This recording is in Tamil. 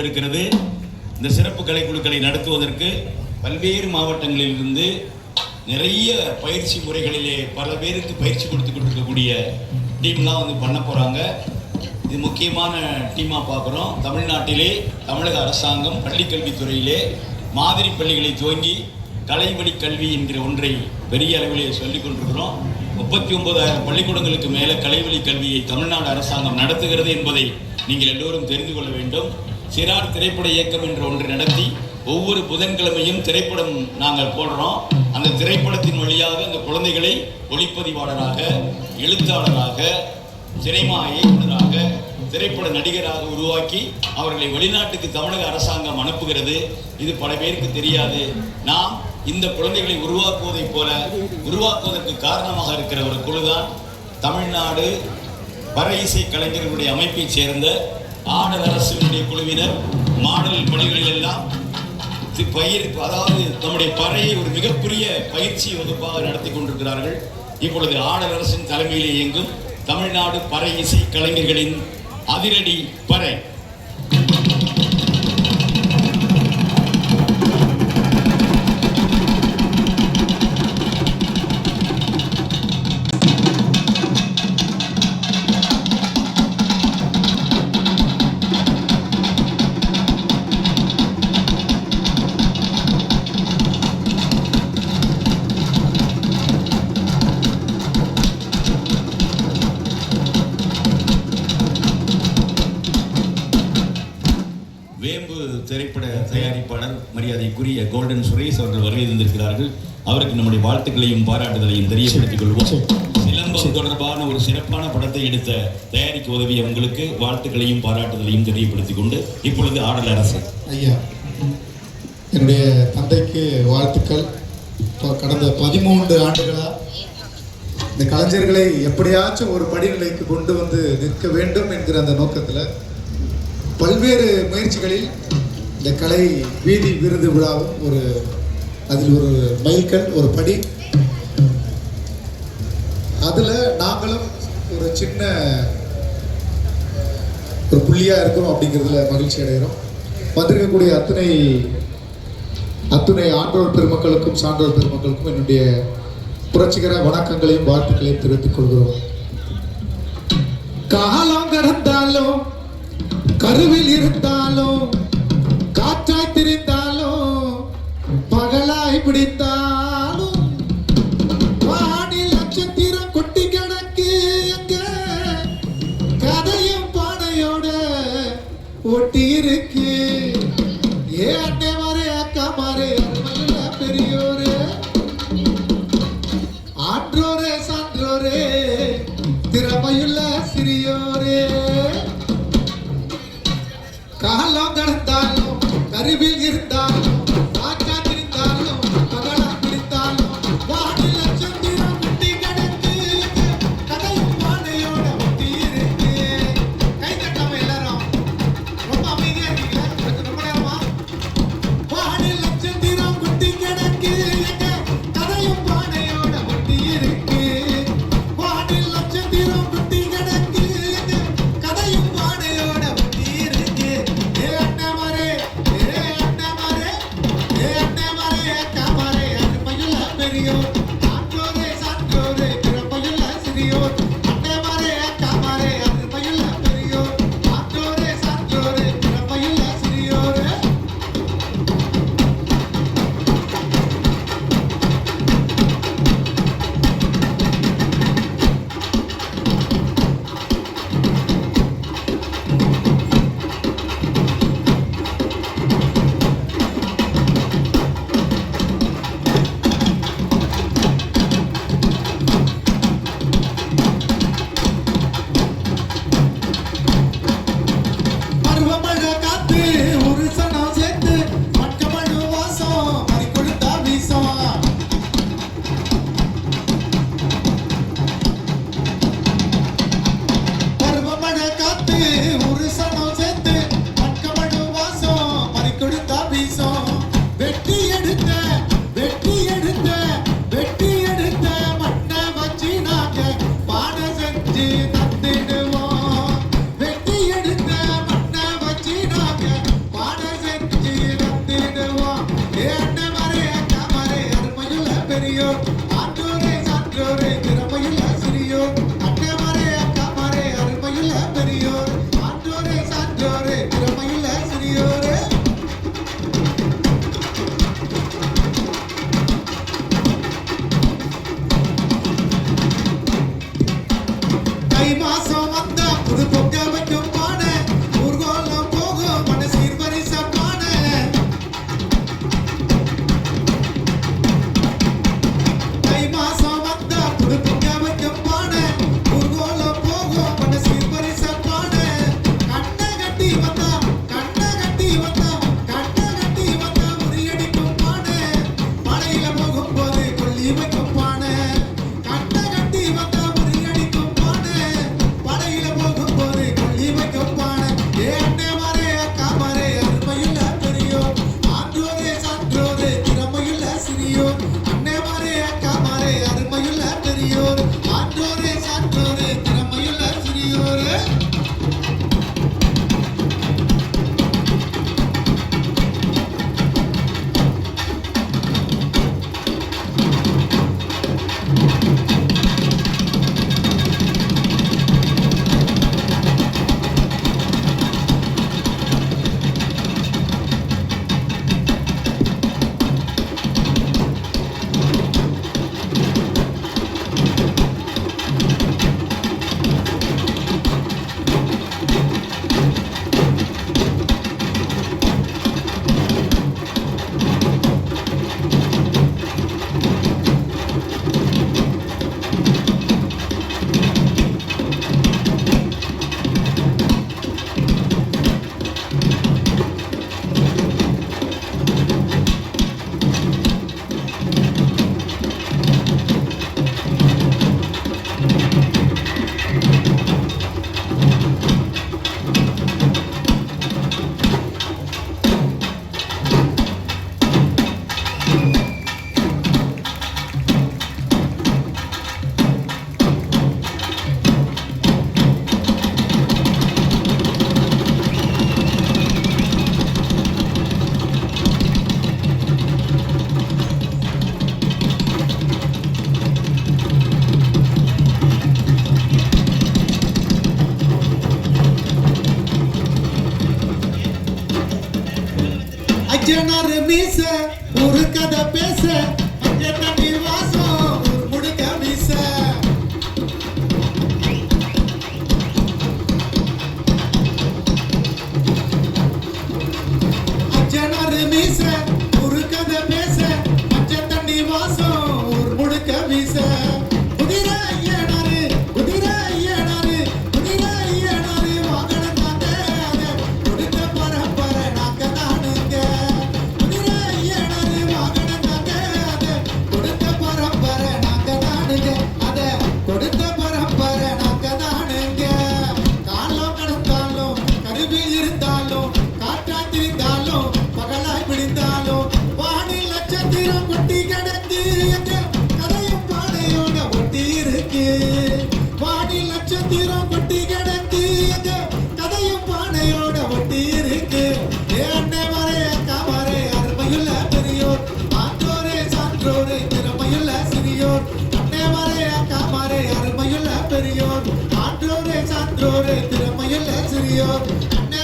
இருக்கிறது. இந்த சிறப்பு கலைக்குழுக்களை நடத்துவதற்கு பல்வேறு மாவட்டங்களில் இருந்து நிறைய பயிற்சி முறைகளிலே பல பேருக்கு பயிற்சி கொடுத்து கொண்டிருக்கக்கூடிய டீம்லாம் வந்து பண்ண போகிறாங்க. இது முக்கியமான டீமாக பார்க்குறோம். தமிழ்நாட்டிலே தமிழக அரசாங்கம் பள்ளிக்கல்வித்துறையிலே மாதிரி பள்ளிகளை துவங்கி கலைவழி கல்வி என்கிற ஒன்றை பெரிய அளவிலே சொல்லிக் கொண்டிருக்கிறோம். 39,000 பள்ளிக்கூடங்களுக்கு மேலே கலைவழி கல்வியை தமிழ்நாடு அரசாங்கம் நடத்துகிறது என்பதை நீங்கள் எல்லோரும் தெரிந்து கொள்ள வேண்டும். சிறார் திரைப்பட இயக்கம் என்ற ஒன்றை நடத்தி ஒவ்வொரு புதன்கிழமையும் திரைப்படம் நாங்கள் போடுறோம். அந்த திரைப்படத்தின் வழியாக அந்த குழந்தைகளை ஒளிப்பதிவாளராக, எழுத்தாளராக, சினிமா இயக்குநராக, திரைப்பட நடிகராக உருவாக்கி அவர்களை வெளிநாட்டுக்கு தமிழக அரசாங்கம் அனுப்புகிறது. இது பல பேருக்கு தெரியாது. நாம் இந்த குழந்தைகளை உருவாக்குவதைப் போல உருவாக்குவதற்கு காரணமாக இருக்கிற ஒரு குழுதான் தமிழ்நாடு பறை இசை கலைஞர்களுடைய அமைப்பைச் சேர்ந்த ஆடல் அரசினுடைய குழுவினர். மாடல் பணிகளில் எல்லாம் அதாவது நம்முடைய பறையை ஒரு மிகப்பெரிய பயிற்சி வகுப்பாக நடத்தி கொண்டிருக்கிறார்கள். இப்பொழுது ஆடல் அரசின் தலைமையிலே இயங்கும் தமிழ்நாடு பறை இசை கலைஞர்களின் அதிரடி பறை. வேம்பு திரைப்பட தயாரிப்பாளர் மரியாதைக்குரிய கோல்டன் சுரேஷ் அவர்கள் வருகை தந்திருக்கிறார்கள். அவருக்கு நம்முடைய வாழ்த்துக்களையும் பாராட்டுதலையும் தெரியப்படுத்திக் கொள்வோம். சிலம்பம் தொடர்பான ஒரு சிறப்பான படத்தை எடுத்த தயாரிக்க உதவிய உங்களுக்கு வாழ்த்துக்களையும் பாராட்டுதலையும் தெரியப்படுத்திக் கொண்டு இப்பொழுது ஆடல் அரசு. ஐயா, என்னுடைய தந்தைக்கு வாழ்த்துக்கள். கடந்த 13 ஆண்டுகளாக இந்த கலைஞர்களை எப்படியாச்சும் ஒரு படிநிலைக்கு கொண்டு வந்து நிற்க வேண்டும் என்கிற அந்த நோக்கத்தில் பல்வேறு முயற்சிகளில் இந்த கலை வீதி விருது விழாவும் அதில் ஒரு மைல்கல், ஒரு படி. அதில் நாங்களும் ஒரு சின்ன ஒரு புள்ளியாக இருக்கிறோம் அப்படிங்கிறதுல மகிழ்ச்சி அடைகிறோம். வந்திருக்கக்கூடிய அத்துணை ஆண்டோர் பெருமக்களுக்கும் சான்றோர் பெருமக்களுக்கும் என்னுடைய புரட்சிகர வணக்கங்களையும் வாழ்த்துக்களையும் தெரிவித்துக் கொள்கிறோம். காலம் கடந்தாலும் கருவில் இருந்தாலும் காற்றாய் திரிந்தாலும் பகலாய் பிடித்தாலும் வானில் நட்சத்திரம் கொட்டி கிடக்கு எங்க கதையும் பானையோட ஒட்டி இருக்கு. ஏ அண்ணே மாறே அக்கா மாறே அருமையில பெரியோரே ஆன்றோரே சான்றோரே திறமையுள்ள சிறியோரே. காலம் கடந்தாலும் கருவில் இருந்தாலும் காற்றா திரிந்தாலும் பகலா பிடித்தாலும் வானில் நட்சத்திரம் குட்டி கிடக்கு கதையும் பானையோட ஒட்டி இருக்கு. கை தட்டாம எல்லாரும் ரொம்ப அமைதியா இருக்கீங்களா? ரொம்ப நேரமா வானில் நட்சத்திரம் குட்டி கிடக்கு கதையும் பானையோட ஒட்டி இருக்கு. வானில் நட்சத்திரம் குட்டி கிடக்கு கதையும் பானையோட ஒட்டி இருக்கு. தை மாசம் வந்தா புது பொங்க வைக்கும் பானை ஊர்கோலம் போகும் மனசீர் பரிச பானை தை மாசம் வந்தா புது பொங்க வைக்கும் பானை ஊர்கோலம் போகும் மனசீர் பரிச பானை கண்ணை கட்டி வந்தா முறியடிக்கும் பானை பானையில போகும்போது கொல்லி வைக்கும் பானை கண்ணை கட்டி வந்தா முறியடிக்கும் பானை பானையில போகும்போது கொல்லி வைக்கும் பானை ஏ அண்ணே மாரே அக்கா மாரே அருமையுள்ள பெரியோர் ஆன்றோரே சான்றோரே திறமையுள்ள சிறியோர் அண்ணே மாரே அக்கா மாரே அருமையுள்ள பெரியோர் ஆன்றோரே சான்றோரே திறமையுள்ள சிறியோர் அஜனார் மீச ஒரு கதை பேச அங்கே தண்ணீர் வாசம் ஒரு முடுக்க வீச அஜனார் மீச ஒரு கதை பேச அங்கே தண்ணீர் வாசம் ஒரு முடுக்க வீச குதிரை ஐயனாரு குதிரை ஐயனாரு குதிரை ஐயனாரு வாகனம் தாங்க கொடுத்த பரம்பரை நாங்க தானுங்க கொடுத்த பரம்பரை நாங்க தானுங்க காலம் கடந்தாலும் கருவில் இருந்தாலும் காற்றாத்திருந்தாலும் பகலாய் பிடிந்தாலும் வானில் நட்சத்திரம் கொட்டி கிடக்கு எங்க கதையும் பானையோட ஒட்டி இருக்கு வானில் நட்சத்திரம் கொட்டி கிடக்கு எங்க கதையும் பானையோட ஒட்டி இருக்கு ஏ அண்ணே மாரே அக்கா மாரே அருமையுள்ள பெரியோர் ஆன்றோரே சான்றோரே திறமையுள்ள சிறியோர் அண்ணே மாரே அக்கா மாரே அருமையுள்ள பெரியோர் ஆன்றோரே சான்றோரே திறமையுள்ள சிறியோர் அண்ணே